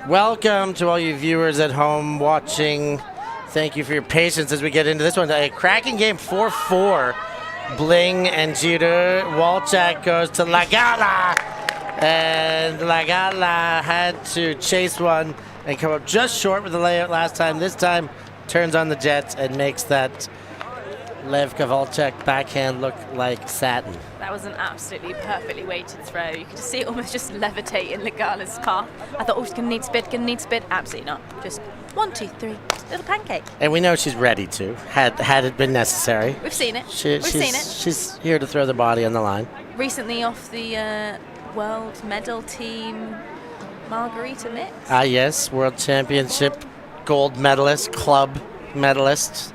Welcome to all you viewers at home watching. Thank you for your patience as we get into this one. A cracking game, 4-4. Bling and Giroo. Walczak goes to Lagala. And Lagala had to chase one and come up just short with the layout last time. This time turns on the jets and makes that Lev Walczak backhand look like satin. That was an absolutely perfectly weighted throw. You could see it almost just levitate in Lagala's path. I thought, oh, she's going to need speed, Absolutely not. Just 1, 2, 3, little pancake. And we know she's ready to, had it been necessary. We've seen it. We've seen it. She's here to throw the body on the line. Recently off the world medal team Margarita mix. Ah, yes, World Championship gold medalist, club medalist,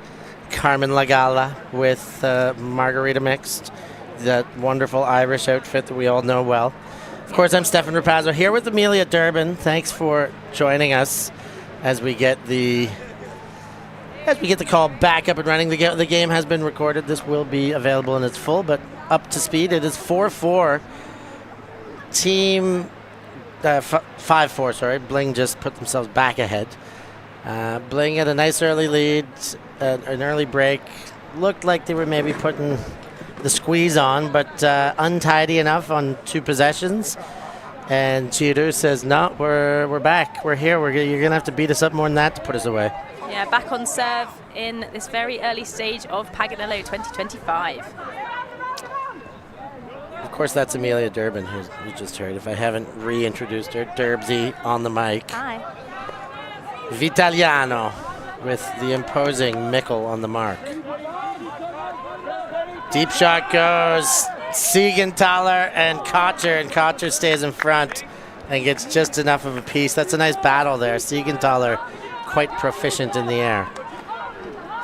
Carmen Lagala with Margarita mixed, that wonderful Irish outfit that we all know well. Of course, I'm Stefan Rapazzo here with Amelia Durbin. Thanks for joining us as we get the call back up and running. The game has been recorded. This will be available in its full, but up to speed. It is 4-4. Team 5-4. Sorry, Bling just put themselves back ahead. Bling had a nice early lead, an early break. Looked like they were maybe putting the squeeze on, but untidy enough on 2 possessions. And Giroo says, no, we're back. We're here. You're going to have to beat us up more than that to put us away. Yeah, back on serve in this very early stage of Paganello 2025. Of course, that's Amelia Durbin, who you just heard. If I haven't reintroduced her, Durbsy on the mic. Hi. Vitaliano with the imposing Mikkel on the mark. Deep shot goes. Siegenthaler and Kocher stays in front and gets just enough of a piece. That's a nice battle there. Siegenthaler quite proficient in the air.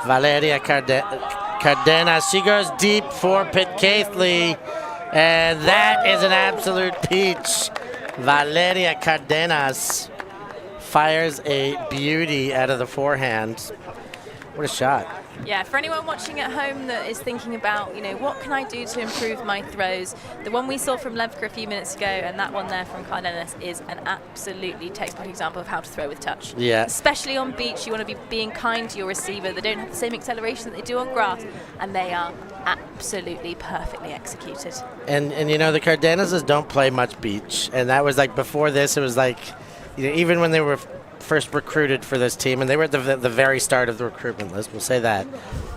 Valeria Cardenas, she goes deep for Pitcaithley, and that is an absolute peach. Valeria Cardenas fires a beauty out of the forehand. What a shot. Yeah, for anyone watching at home that is thinking about, what can I do to improve my throws? The one we saw from Levka a few minutes ago and that one there from Cardenas is an absolutely textbook example of how to throw with touch. Yeah. Especially on beach, you want to be being kind to your receiver. They don't have the same acceleration that they do on grass, and they are absolutely perfectly executed. And the Cardenases don't play much beach, and that was like before this, it was like, even when they were first recruited for this team, and they were at the very start of the recruitment list, we'll say that.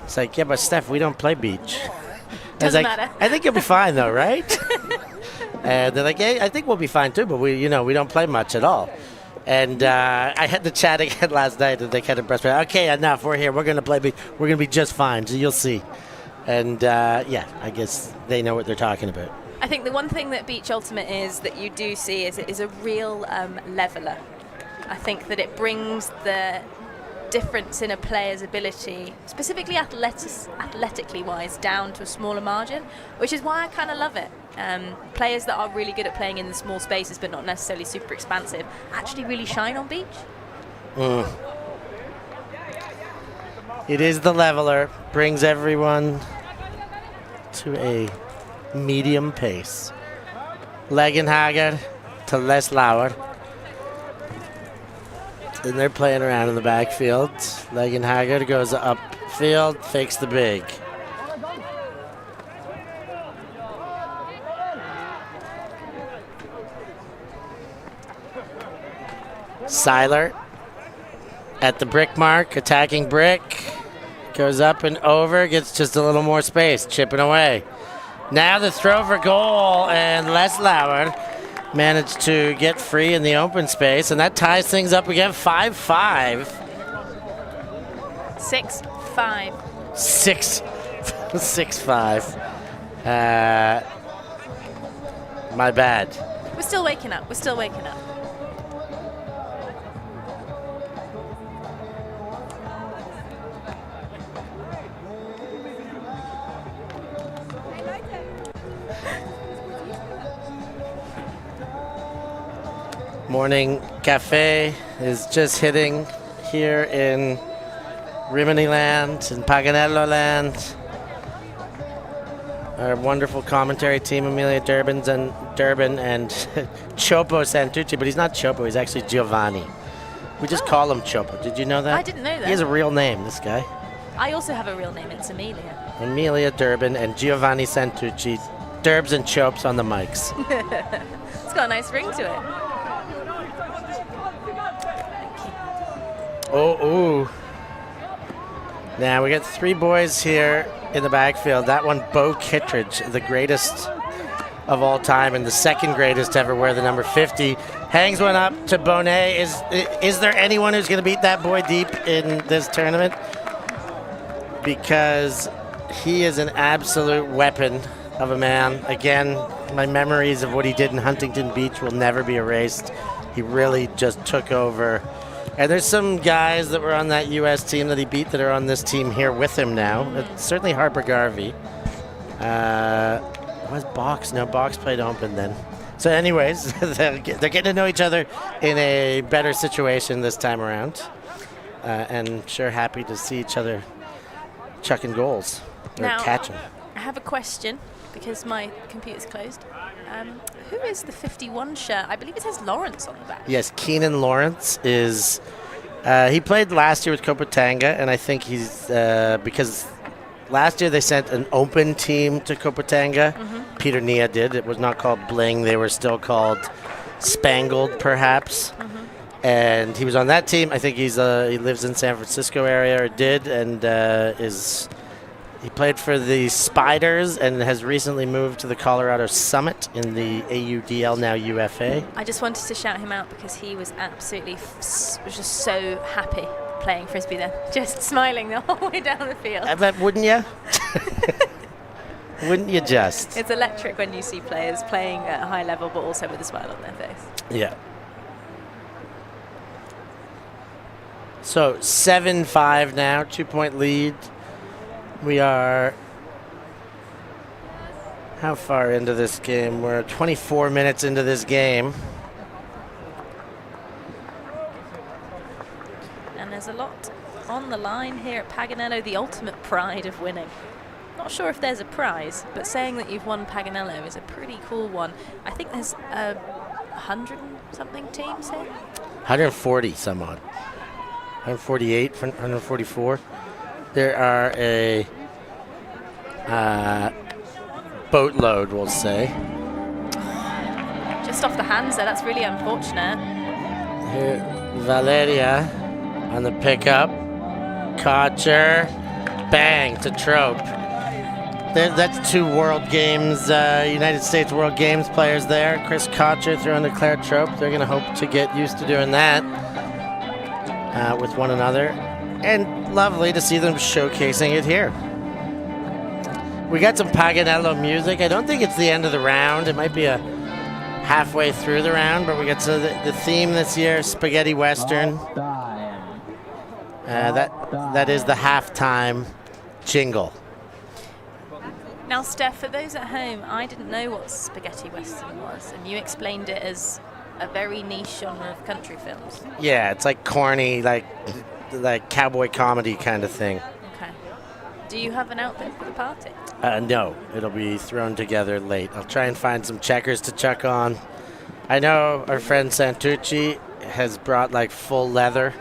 It's like, yeah, but Steph, we don't play beach. Doesn't matter. I think you'll be fine though, right? And they're like, hey, I think we'll be fine too, but we don't play much at all. And I had the chat again last night, and they kind of pressed me, okay, enough, we're here, we're going to play beach, we're going to be just fine, so you'll see. And yeah, I guess they know what they're talking about. I think the one thing that Beach Ultimate is that you do see is a real leveler. I think that it brings the difference in a player's ability, specifically athletically wise, down to a smaller margin, which is why I kind of love it. Players that are really good at playing in the small spaces but not necessarily super expansive actually really shine on beach. It is the leveler, brings everyone to a medium pace. Legenhager to Les Lauer. And they're playing around in the backfield. Legenhager goes upfield, fakes the big. Seiler at the brick mark, attacking brick. Goes up and over, gets just a little more space, chipping away. Now the throw for goal, and Les Lauer managed to get free in the open space, and that ties things up again. 5-5. 6-5. 6-5. My bad. We're still waking up. Morning Cafe is just hitting here in Rimini land, in Paganello land. Our wonderful commentary team, Amelia Durbin and Chopo Santucci, but he's not Chopo, he's actually Giovanni. We just call him Chopa. Did you know that? I didn't know that. He has a real name, this guy. I also have a real name. It's Amelia. Amelia Durbin and Giovanni Santucci. Durbs and Chopes on the mics. It's got a nice ring to it. Oh, ooh. Now we got 3 boys here in the backfield. That one, Bo Kittredge, the greatest of all time and the second greatest to ever wear the number 50. Hangs one up to Bonet. Is there anyone who's going to beat that boy deep in this tournament? Because he is an absolute weapon of a man. Again, my memories of what he did in Huntington Beach will never be erased. He really just took over. And there's some guys that were on that U.S. team that he beat that are on this team here with him now. It's certainly Harper Garvey. Was Box? No, Box played open then. So anyways, they're getting to know each other in a better situation this time around. And sure happy to see each other chucking goals or now, catching. I have a question because my computer's closed. Who is the 51 shirt? I believe it says Lawrence on the back. Yes, Keenan Lawrence is. He played last year with Copatanga, and I think he's because last year they sent an open team to Copatanga. Mm-hmm. Peter Nia did. It was not called Bling. They were still called Spangled, perhaps. Mm-hmm. And he was on that team. I think he lives in San Francisco area, or did, and he played for the Spiders and has recently moved to the Colorado Summit in the AUDL, now UFA. I just wanted to shout him out because he was absolutely was just so happy playing Frisbee then. Just smiling the whole way down the field. I bet, wouldn't you? Wouldn't you just? It's electric when you see players playing at a high level but also with a smile on their face. Yeah. So 7-5 now, 2-point lead. We are, how far into this game? We're 24 minutes into this game. And there's a lot on the line here at Paganello, the ultimate pride of winning. Not sure if there's a prize, but saying that you've won Paganello is a pretty cool one. I think there's 100 and something teams here. 140 some odd. 148, 144. There are a boatload, we'll say. Just off the hands there, that's really unfortunate. Here, Valeria on the pickup. Kocher, bang to Trope. That's 2 World Games, United States World Games players there. Chris Kocher throwing to Claire Trope. They're going to hope to get used to doing that with one another. And lovely to see them showcasing it here. We got some Paganello music. I don't think it's the end of the round. It might be a halfway through the round, but we got the theme this year, Spaghetti Western. That is the halftime jingle. Now, Steph, for those at home, I didn't know what Spaghetti Western was, and you explained it as a very niche genre of country films. Yeah, it's like corny, like cowboy comedy kind of thing. Okay. Do you have an outfit for the party? No, it'll be thrown together late. I'll try and find some checkers to chuck on. I know our friend Santucci has brought like full leather,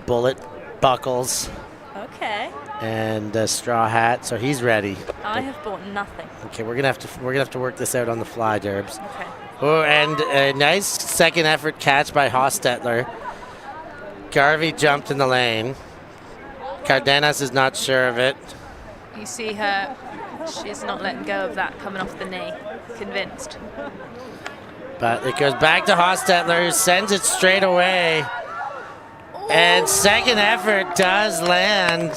bullet buckles. Okay. And a straw hat, so he's ready. I have bought nothing. Okay, we're gonna have to work this out on the fly, Derbs. Okay. Oh, and a nice second effort catch by Hostetler. Garvey jumped in the lane. Cardenas is not sure of it. You see her, she's not letting go of that coming off the knee. Convinced. But it goes back to Hostetler, who sends it straight away. Ooh. And second effort does land.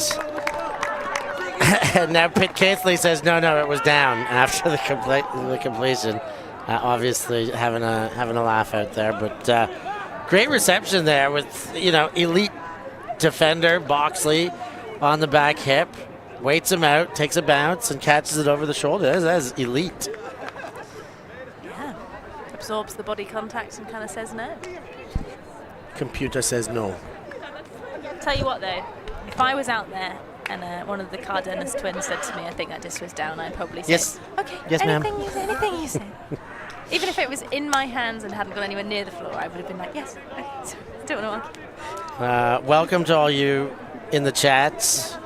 And now Pitt Caithley says, no, it was down after the completion. Obviously having a laugh out there, but great reception there with, elite defender Boxley on the back hip, waits him out, takes a bounce, and catches it over the shoulder. That is elite. Yeah, absorbs the body contact and kind of says no. Computer says no. Tell you what though, if I was out there and one of the Cardenas twins said to me, I think that disc was down, I'd probably say, yes. Okay, yes, anything you say. Even if it was in my hands and hadn't gone anywhere near the floor, I would have been like, yes. Okay. Don't want to argue. Welcome to all you in the chats.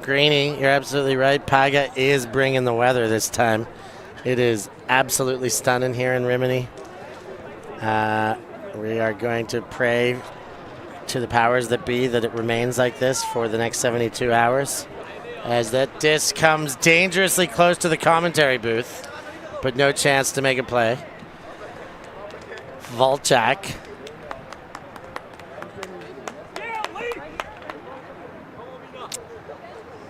Greeny, you're absolutely right. Paga is bringing the weather this time. It is absolutely stunning here in Rimini. We are going to pray to the powers that be that it remains like this for the next 72 hours. As that disc comes dangerously close to the commentary booth, but no chance to make a play. Volchak.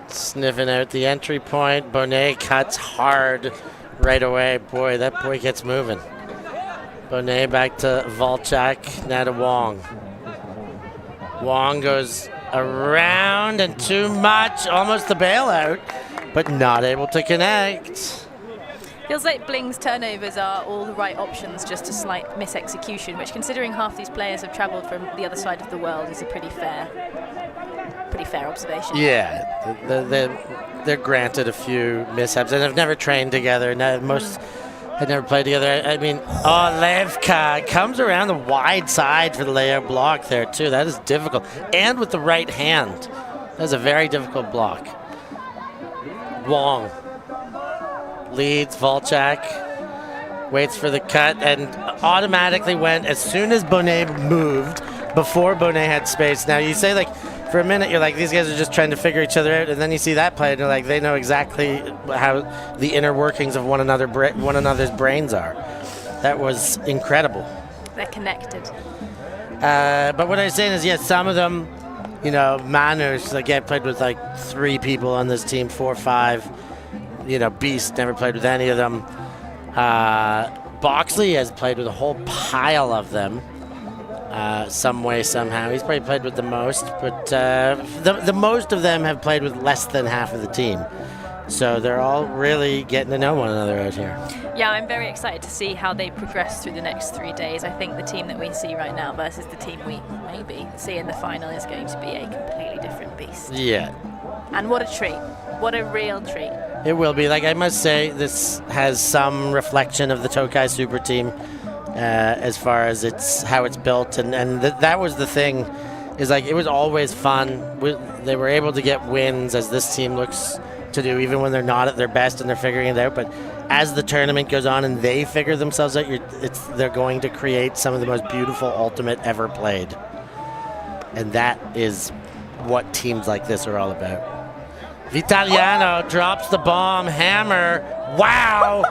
Sniffing out the entry point. Bonet cuts hard right away. Boy, that boy gets moving. Bonet back to Volchak, now to Wong. Wong goes around and too much, almost the bailout, but not able to connect. Feels like Bling's turnovers are all the right options, just a slight misexecution, which, considering half these players have travelled from the other side of the world, is a pretty fair observation. Yeah, they're granted a few mishaps, and have never trained together. Most had never played together. I mean, Levka comes around the wide side for the layout block there too. That is difficult, and with the right hand, that's a very difficult block. Wong leads. Volchak waits for the cut and automatically went as soon as Bonet moved, before Bonet had space. Now you say, like, for a minute you're like, these guys are just trying to figure each other out, and then you see that play and you're like, they know exactly how the inner workings of one another's brains are. That was incredible. They're connected. But what I was saying is, yes, some of them, you know, Manus, like, I played with like 3 people on this team, 4 or 5. You know, Beast never played with any of them. Boxley has played with a whole pile of them. Some way, somehow. He's probably played with the most, but the most of them have played with less than half of the team. So they're all really getting to know one another out here. Yeah, I'm very excited to see how they progress through the next 3 days. I think the team that we see right now versus the team we maybe see in the final is going to be a completely different beast. Yeah. And what a treat. What a real treat. It will be. Like, I must say, this has some reflection of the Tokai Super Team. As far as how it's built, and that was the thing, is like, it was always fun. They were able to get wins, as this team looks to do, even when they're not at their best and they're figuring it out. But as the tournament goes on and they figure themselves out, they're going to create some of the most beautiful ultimate ever played, and that is what teams like this are all about. Vitaliano drops the bomb. Hammer. Wow.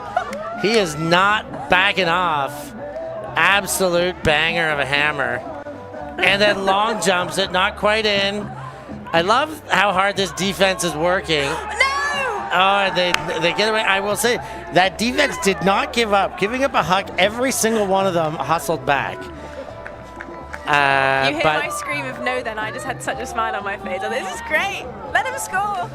He is not backing off. Absolute banger of a hammer. And then long jumps it, not quite in. I love how hard this defense is working. No! Oh, they get away. I will say, that defense did not give up. Giving up a huck, every single one of them hustled back. You hear my scream of no then, I just had such a smile on my face. Oh, this is great. Let him score.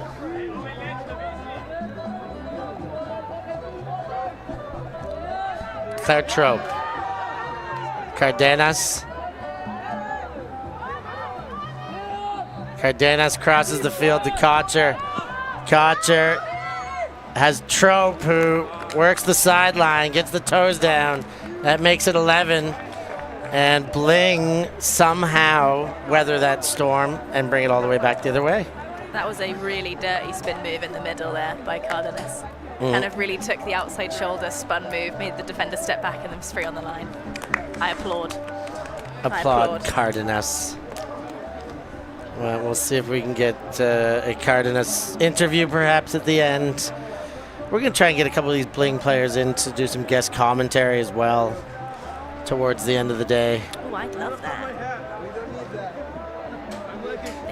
Claire Trope. Cardenas. Cardenas crosses the field to Kocher. Kocher has Trope, who works the sideline, gets the toes down. That makes it 11. And Bling somehow weather that storm and bring it all the way back the other way. That was a really dirty spin move in the middle there by Cardenas. Kind of really took the outside shoulder spun move, made the defender step back, and then was free on the line. I applaud. Applaud Cardenas. Well, we'll see if we can get a Cardenas interview perhaps at the end. We're going to try and get a couple of these Bling players in to do some guest commentary as well towards the end of the day. Oh, I'd love that.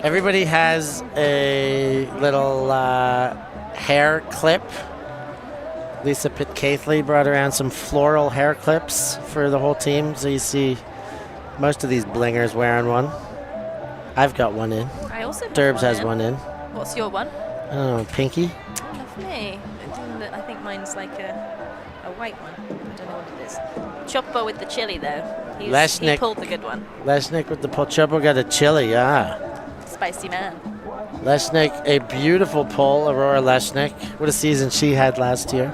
Everybody has a little hair clip. Lisa Pitcaithley brought around some floral hair clips for the whole team, so you see most of these blingers wearing one. I've got one in. I also Derbs has one in. What's your one? I don't know, pinky? Lovely. I think mine's like a white one. I don't know what it is. Choppo with the chili, though. He pulled the good one. Lesnick with the Choppo got a chili, Spicy man. Lesnick, a beautiful pull, Aurora Lesnick. What a season she had last year.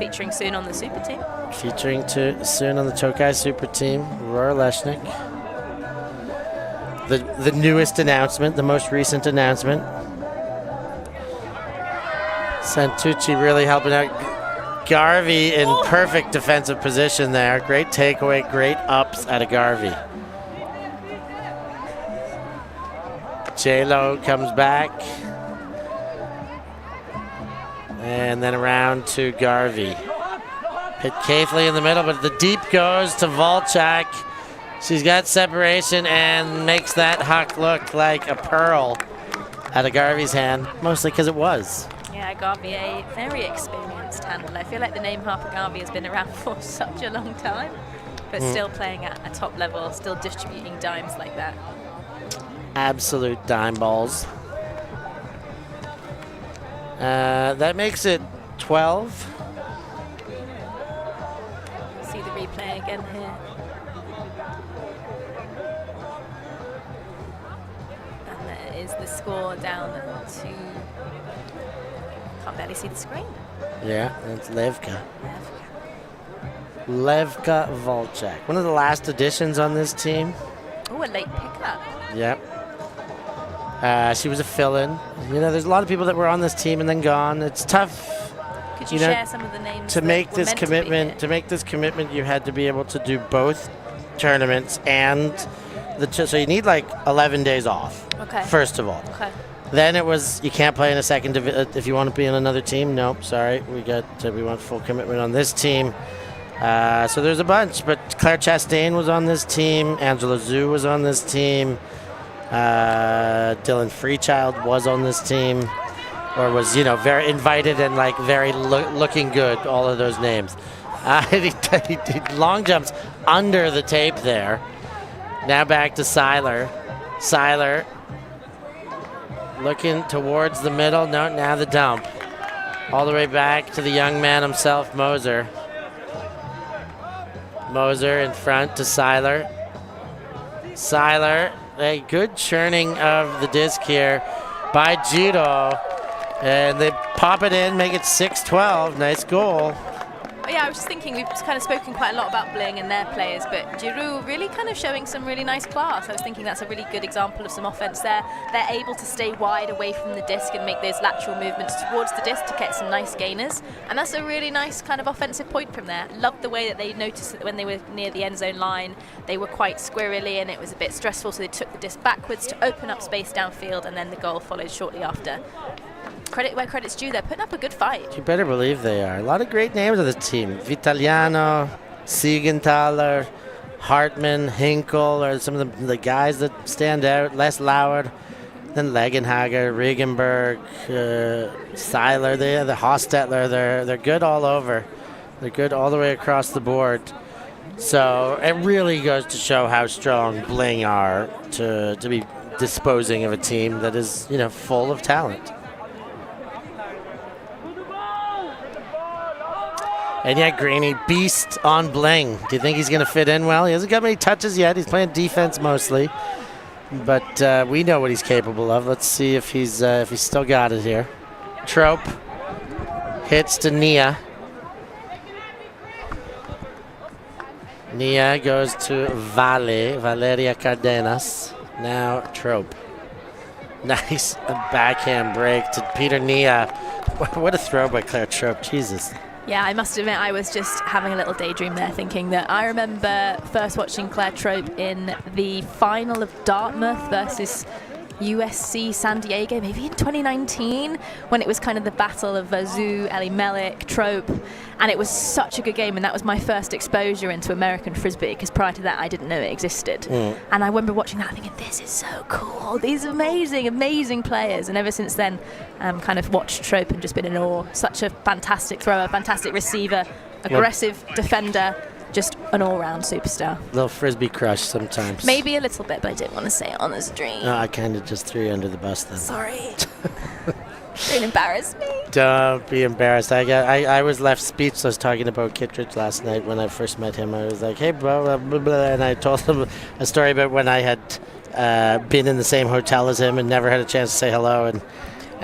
featuring soon on the Super Team. Featuring soon on the Tokai Super Team, Aurora Leshnik. The newest announcement, the most recent announcement. Santucci really helping out Garvey in perfect defensive position there. Great takeaway, great ups out of Garvey. J-Lo comes back. And then around to Garvey. Hit Keithley in the middle, but the deep goes to Volchak. She's got separation and makes that huck look like a pearl out of Garvey's hand, mostly because it was. Yeah, Garvey, a very experienced handler. I feel like the name Harper Garvey has been around for such a long time, but still playing at a top level, still distributing dimes like that. Absolute dime balls. That makes it 12. See the replay again here. And there is the score down to... Can't barely see the screen. Yeah, that's Levka. Levka Volchak. One of the last additions on this team. Oh, a late pickup. Yep. She was a fill-in. You know, there's a lot of people that were on this team and then gone. It's tough. Could you share some of the names to that make were this meant commitment? To make this commitment, you had to be able to do both tournaments and so you need like 11 days off. Okay. First of all. Okay. Then it was you can't play in a second if you want to be in another team. Nope, sorry, we want full commitment on this team. So there's a bunch, but Claire Chastain was on this team. Angela Zhu was on this team. Dylan Freechild was on this team, or was very invited and like very looking good. All of those names. He did long jumps under the tape there. Now back to Seiler. Seiler looking towards the middle. No, now the dump. All the way back to the young man himself, Moser. Moser in front to Seiler. Seiler, a good churning of the disc here by Judo. And they pop it in, make it 6-12. Nice goal. Yeah, I was just thinking, we've kind of spoken quite a lot about BLING and their players, but TeamGiroo really kind of showing some really nice class. I was thinking that's a really good example of some offense there. They're able to stay wide away from the disc and make those lateral movements towards the disc to get some nice gainers. And that's a really nice kind of offensive point from there. Loved the way that they noticed that when they were near the end zone line, they were quite squirrely and it was a bit stressful, so they took the disc backwards to open up space downfield, and then the goal followed shortly after. Credit where credit's due, they're putting up a good fight. You better believe they are. A lot of great names of the team. Vitaliano, Siegenthaler, Hartmann, Hinkle are some of the guys that stand out. Les Lauer, then Legenhager, Regenberg, Seiler, the Hostetler. They're good all over. They're good all the way across the board. So it really goes to show how strong BLING are to be disposing of a team that is, full of talent. And yeah, Greeny, beast on BLING. Do you think he's going to fit in well? He hasn't got many touches yet. He's playing defense mostly. But we know what he's capable of. Let's see if he's still got it here. Trope hits to Nia. Nia goes to Valeria Cardenas. Now Trope. Nice backhand break to Peter Nia. What a throw by Claire Trope. Jesus. Yeah, I must admit I was just having a little daydream there, thinking that I remember first watching Claire Trope in the final of Dartmouth versus USC San Diego, maybe in 2019, when it was kind of the battle of Zhu, Ellie Melik, Trope, and it was such a good game, and that was my first exposure into American Frisbee, because prior to that I didn't know it existed. And I remember watching that thinking, this is so cool, these amazing, amazing players, and ever since then kind of watched Trope and just been in awe. Such a fantastic thrower, fantastic receiver, aggressive defender, just an all-round superstar. Little Frisbee crush sometimes. Maybe a little bit, but I didn't want to say it on the stream. No, I kind of just threw you under the bus then. Sorry. Don't embarrass me. Don't be embarrassed. I was left speechless talking about Kittredge last night when I first met him. I was like, hey, bro, blah, blah, and I told him a story about when I had been in the same hotel as him and never had a chance to say hello.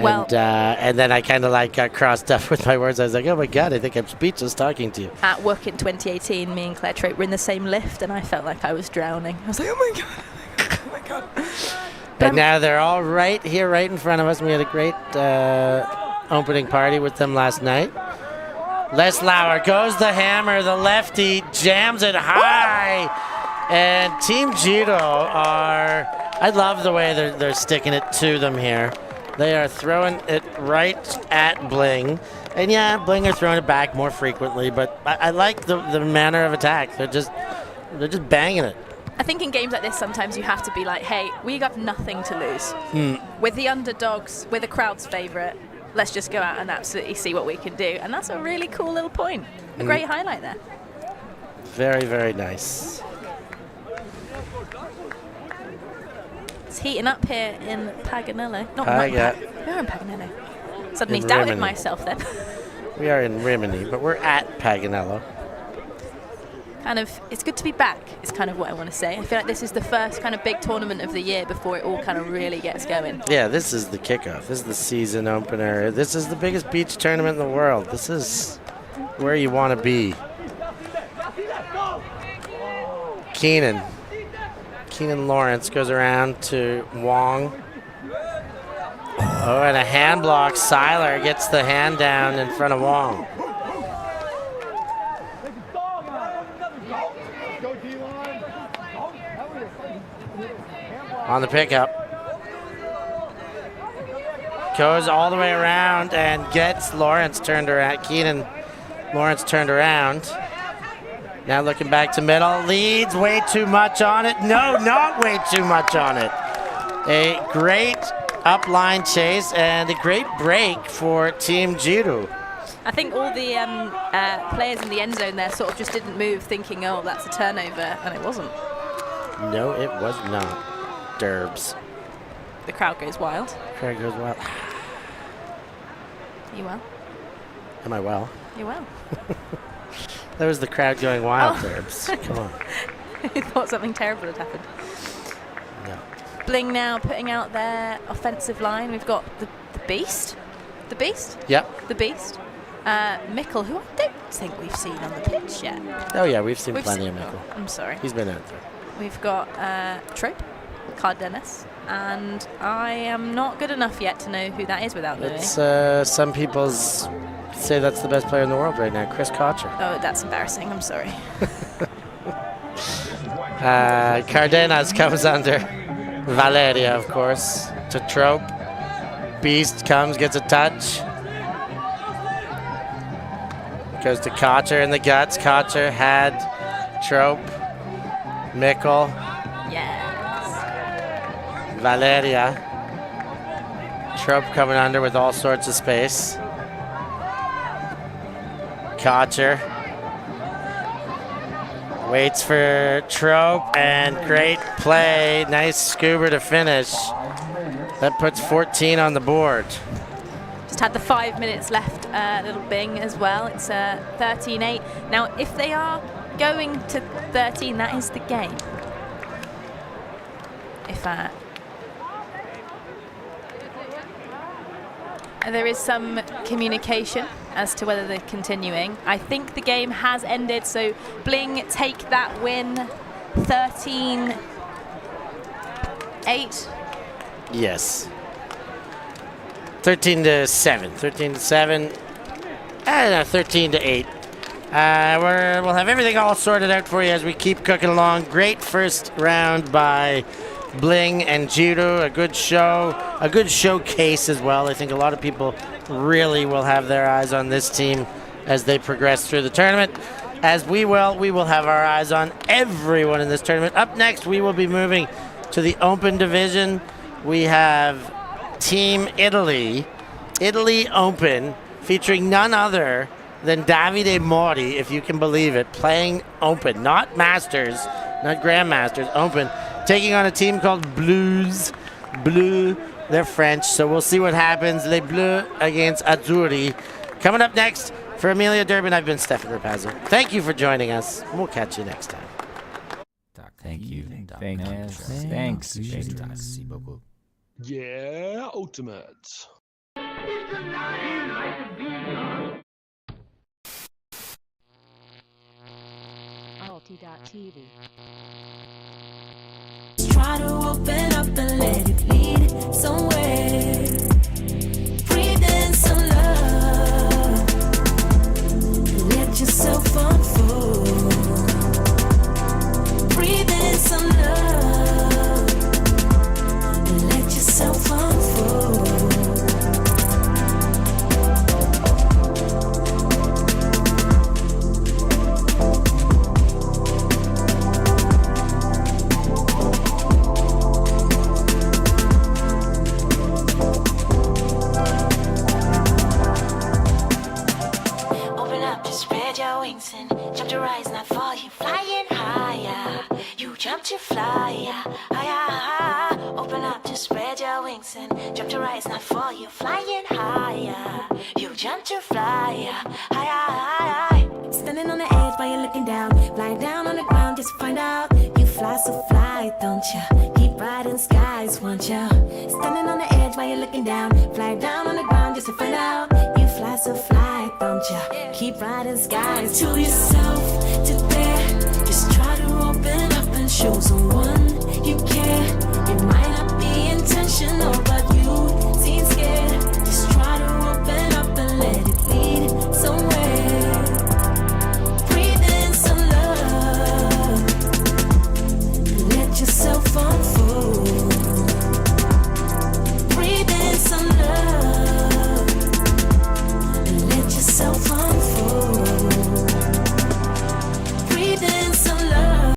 And then I kind of like got crossed up with my words. I was like, oh my God, I think I'm speechless talking to you. At work in 2018, me and Claire Trope were in the same lift, and I felt like I was drowning. I was like, oh my God, oh my God. But now they're all right here, right in front of us. We had a great opening party with them last night. Les Lauer goes the hammer, the lefty jams it high, and TeamGiroo are, I love the way they're sticking it to them here. They are throwing it right at BLING, and yeah, BLING are throwing it back more frequently, but I like the manner of attack. They're just banging it. I think in games like this, sometimes you have to be like, hey, we got nothing to lose. With the underdogs, we're the crowd's favorite. Let's just go out and absolutely see what we can do. And that's a really cool little point. A great highlight there. Very, very nice. It's heating up here in Paganello. PAGA. We're in Paganello. Suddenly In doubted Rimini. myself then. We are in Rimini, but we're at Paganello. It's good to be back, is kind of what I want to say. I feel like this is the first kind of big tournament of the year before it all kind of really gets going. Yeah, this is the kickoff. This is the season opener. This is the biggest beach tournament in the world. This is where you want to be. Keenan Lawrence goes around to Wong. Oh, and a hand block. Seiler gets the hand down in front of Wong. On the pickup. Goes all the way around and gets Lawrence turned around. Keenan Lawrence turned around. Now looking back to middle. Leads way too much on it. No, not way too much on it. A great upline chase and a great break for TeamGiroo. I think all the players in the end zone there sort of just didn't move, thinking, oh, that's a turnover, and it wasn't. No, it was not. Derbs. The crowd goes wild. Crowd goes wild. You well? Am I well? You well? That was the crowd going wild, Oh. Derbs. Come on. I thought something terrible had happened. No. BLING now putting out their offensive line. We've got the Beast. The Beast? Yep. The Beast. Mickle, who I don't think we've seen on the pitch yet. Oh, yeah, we've seen plenty of Mickle. I'm sorry. He's been out there. We've got Trope, Cardenas, and I am not good enough yet to know who that is without knowing. It's some people say that's the best player in the world right now, Chris Kocher. Oh, that's embarrassing. I'm sorry. Cardenas comes under Valeria, of course, to Trope. Beast comes, gets a touch. Goes to Kocher in the guts. Kocher had Trope. Mickle. Yes. Valeria. Trope coming under with all sorts of space. Kocher. Waits for Trope, and great play. Nice scuba to finish. That puts 14 on the board. Just had the 5 minutes left, little Bing as well. It's 13-8. Now, if they are going to 13, that is the game. If there is some communication as to whether they're continuing. I think the game has ended, so BLING take that win 13-8. Yes. 13-7. 13-7. No, 13-8. We'll have everything all sorted out for you as we keep cooking along. Great first round by BLING and Jiroo. A good show. A good showcase as well. I think a lot of people really will have their eyes on this team as they progress through the tournament. As we will have our eyes on everyone in this tournament. Up next, we will be moving to the Open Division. We have Team Italy Open, featuring none other than Davide Mori, if you can believe it, playing Open, not Masters, not Grandmasters, Open, taking on a team called Bleu. They're French, so we'll see what happens. Les Bleus against Azzurri. Coming up next, for Amelia Durbin, I've been Stefan Rapazzo. Thank you for joining us. We'll catch you next time. Thank you. Thanks. Yeah, ultimate. ULTI.TV. Try to open up and let it lead somewhere. Breathe in some love. Let yourself unfold. Breathe in some love. Let yourself unfold. And jump to rise, not fall. You flying higher. You jump to fly higher. Open up to spread your wings and jump to rise, not fall. You flying higher. You jump to fly higher. Standing on the edge while you're looking down. Fly down on the ground just to find out. You fly so fly, don't ya? Keep riding skies, won't ya? Standing on the edge while you're looking down. Fly down on the ground just to find out. You fly so fly, don't ya? Keep riding skies. To yourself, to there. Just try to open up and show someone you care. It might not be intentional, but